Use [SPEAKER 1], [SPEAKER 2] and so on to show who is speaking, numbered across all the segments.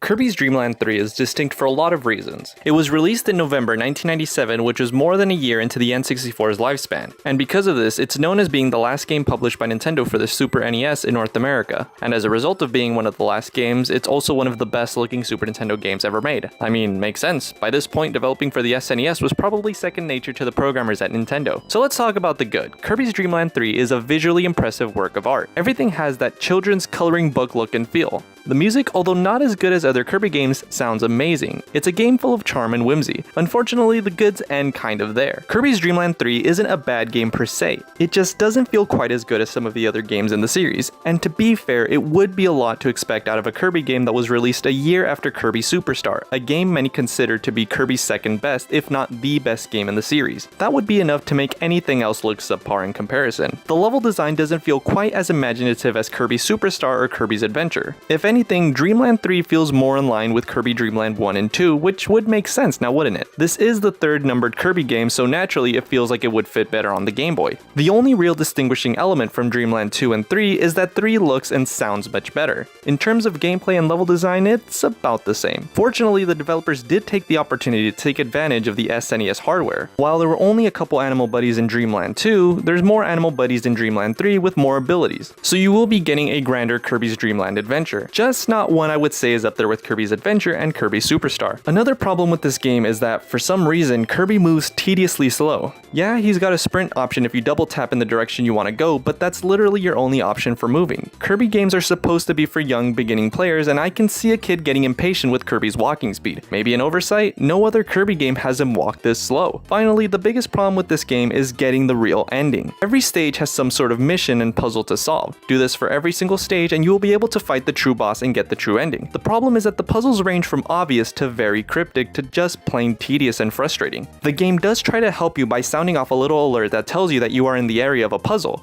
[SPEAKER 1] Kirby's Dream Land 3 is distinct for a lot of reasons. It was released in November 1997, which was more than a year into the N64's lifespan, and because of this, it's known as being the last game published by Nintendo for the Super NES in North America, and as a result of being one of the last games, it's also one of the best looking Super Nintendo games ever made. I mean, makes sense. By this point, developing for the SNES was probably second nature to the programmers at Nintendo. So let's talk about the good. Kirby's Dream Land 3 is a visually impressive work of art. Everything has that children's coloring book look and feel. The music, although not as good as other Kirby games, sounds amazing. It's a game full of charm and whimsy. Unfortunately, the goods end kind of there. Kirby's Dream Land 3 isn't a bad game per se, it just doesn't feel quite as good as some of the other games in the series, and to be fair, it would be a lot to expect out of a Kirby game that was released a year after Kirby Superstar, a game many consider to be Kirby's second best, if not the best game in the series. That would be enough to make anything else look subpar in comparison. The level design doesn't feel quite as imaginative as Kirby Superstar or Kirby's Adventure. If anything, Dream Land 3 feels more in line with Kirby Dream Land 1 and 2, which would make sense now, wouldn't it? This is the third numbered Kirby game, so naturally it feels like it would fit better on the Game Boy. The only real distinguishing element from Dream Land 2 and 3 is that 3 looks and sounds much better. In terms of gameplay and level design, it's about the same. Fortunately, the developers did take the opportunity to take advantage of the SNES hardware. While there were only a couple animal buddies in Dream Land 2, there's more animal buddies in Dream Land 3 with more abilities. So you will be getting a grander Kirby's Dream Land adventure. Just not one I would say is up there with Kirby's Adventure and Kirby Superstar. Another problem with this game is that for some reason Kirby moves tediously slow. Yeah, he's got a sprint option if you double tap in the direction you want to go, but that's literally your only option for moving. Kirby games are supposed to be for young beginning players, and I can see a kid getting impatient with Kirby's walking speed. Maybe an oversight? No other Kirby game has him walk this slow. Finally, the biggest problem with this game is getting the real ending. Every stage has some sort of mission and puzzle to solve. Do this for every single stage and you will be able to fight the true boss and get the true ending. The problem is that the puzzles range from obvious to very cryptic to just plain tedious and frustrating. The game does try to help you by sounding off a little alert that tells you that you are in the area of a puzzle.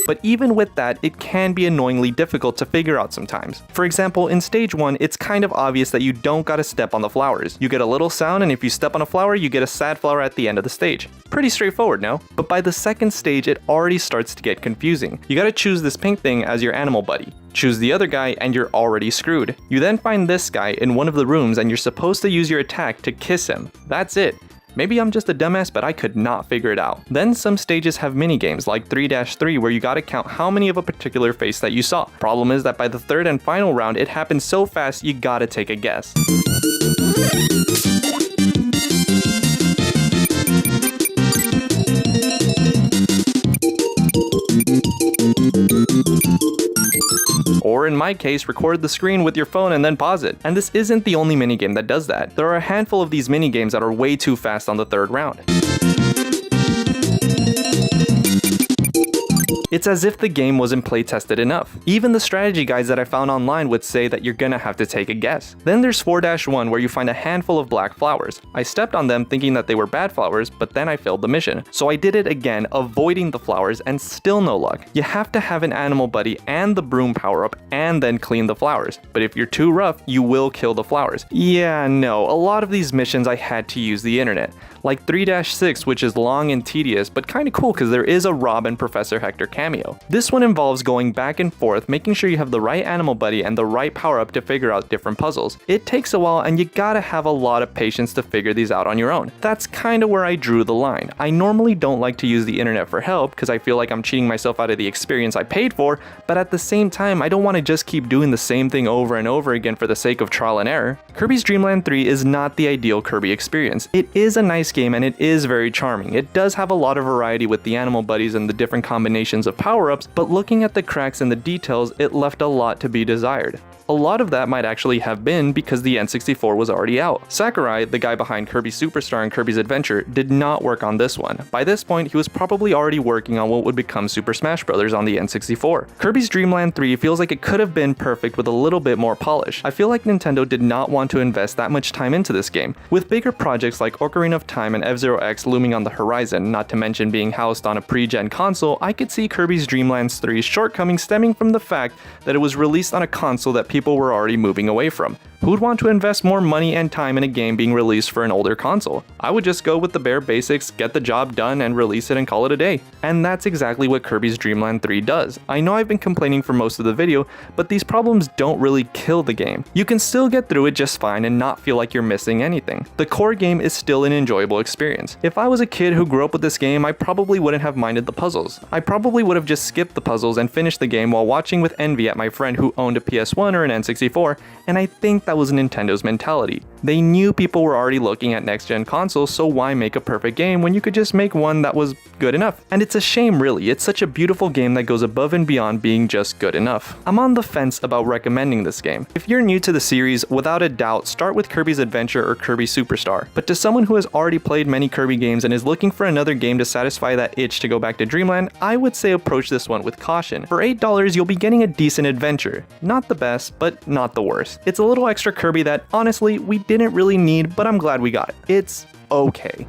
[SPEAKER 1] But even with that, it can be annoyingly difficult to figure out sometimes. For example, in stage 1, it's kind of obvious that you don't gotta step on the flowers. You get a little sound, and if you step on a flower, you get a sad flower at the end of the stage. Pretty straightforward, no? But by the second stage, it already starts to get confusing. You gotta choose this pink thing as your animal buddy. Choose the other guy and you're already screwed. You then find this guy in one of the rooms and you're supposed to use your attack to kiss him. That's it. Maybe I'm just a dumbass, but I could not figure it out. Then some stages have minigames like 3-3 where you gotta count how many of a particular face that you saw. Problem is that by the third and final round, it happens so fast you gotta take a guess. Or in my case, record the screen with your phone and then pause it. And this isn't the only minigame that does that. There are a handful of these minigames that are way too fast on the third round. It's as if the game wasn't play-tested enough. Even the strategy guides that I found online would say that you're gonna have to take a guess. Then there's 4-1 where you find a handful of black flowers. I stepped on them thinking that they were bad flowers, but then I failed the mission. So I did it again, avoiding the flowers, and still no luck. You have to have an animal buddy and the broom power-up and then clean the flowers. But if you're too rough, you will kill the flowers. Yeah, no, a lot of these missions I had to use the internet. Like 3-6, which is long and tedious, but kinda cool because there is a Rob and Professor Hector cameo. This one involves going back and forth, making sure you have the right animal buddy and the right power-up to figure out different puzzles. It takes a while and you gotta have a lot of patience to figure these out on your own. That's kinda where I drew the line. I normally don't like to use the internet for help because I feel like I'm cheating myself out of the experience I paid for, but at the same time, I don't want to just keep doing the same thing over and over again for the sake of trial and error. Kirby's Dream Land 3 is not the ideal Kirby experience. It is a nice game and it is very charming. It does have a lot of variety with the animal buddies and the different combinations of power-ups, but looking at the cracks and the details, it left a lot to be desired. A lot of that might actually have been because the N64 was already out. Sakurai, the guy behind Kirby Superstar and Kirby's Adventure, did not work on this one. By this point, he was probably already working on what would become Super Smash Bros. On the N64. Kirby's Dream Land 3 feels like it could have been perfect with a little bit more polish. I feel like Nintendo did not want to invest that much time into this game. With bigger projects like Ocarina of Time and F-Zero X looming on the horizon, not to mention being housed on a pre-gen console, I could see Kirby's Dream Land 3's shortcomings stemming from the fact that it was released on a console that people were already moving away from. Who'd want to invest more money and time in a game being released for an older console? I would just go with the bare basics, get the job done, and release it and call it a day. And that's exactly what Kirby's Dream Land 3 does. I know I've been complaining for most of the video, but these problems don't really kill the game. You can still get through it just fine and not feel like you're missing anything. The core game is still an enjoyable experience. If I was a kid who grew up with this game, I probably wouldn't have minded the puzzles. I probably would have just skipped the puzzles and finished the game while watching with envy at my friend who owned a PS1 or an N64, and I think that was Nintendo's mentality. They knew people were already looking at next-gen consoles, so why make a perfect game when you could just make one that was good enough? And it's a shame really, it's such a beautiful game that goes above and beyond being just good enough. I'm on the fence about recommending this game. If you're new to the series, without a doubt, start with Kirby's Adventure or Kirby Superstar. But to someone who has already played many Kirby games and is looking for another game to satisfy that itch to go back to Dreamland, I would say approach this one with caution. For $8, you'll be getting a decent adventure. Not the best, but not the worst. It's a little extra Kirby that, honestly, we didn't really need, but I'm glad we got it. It's okay.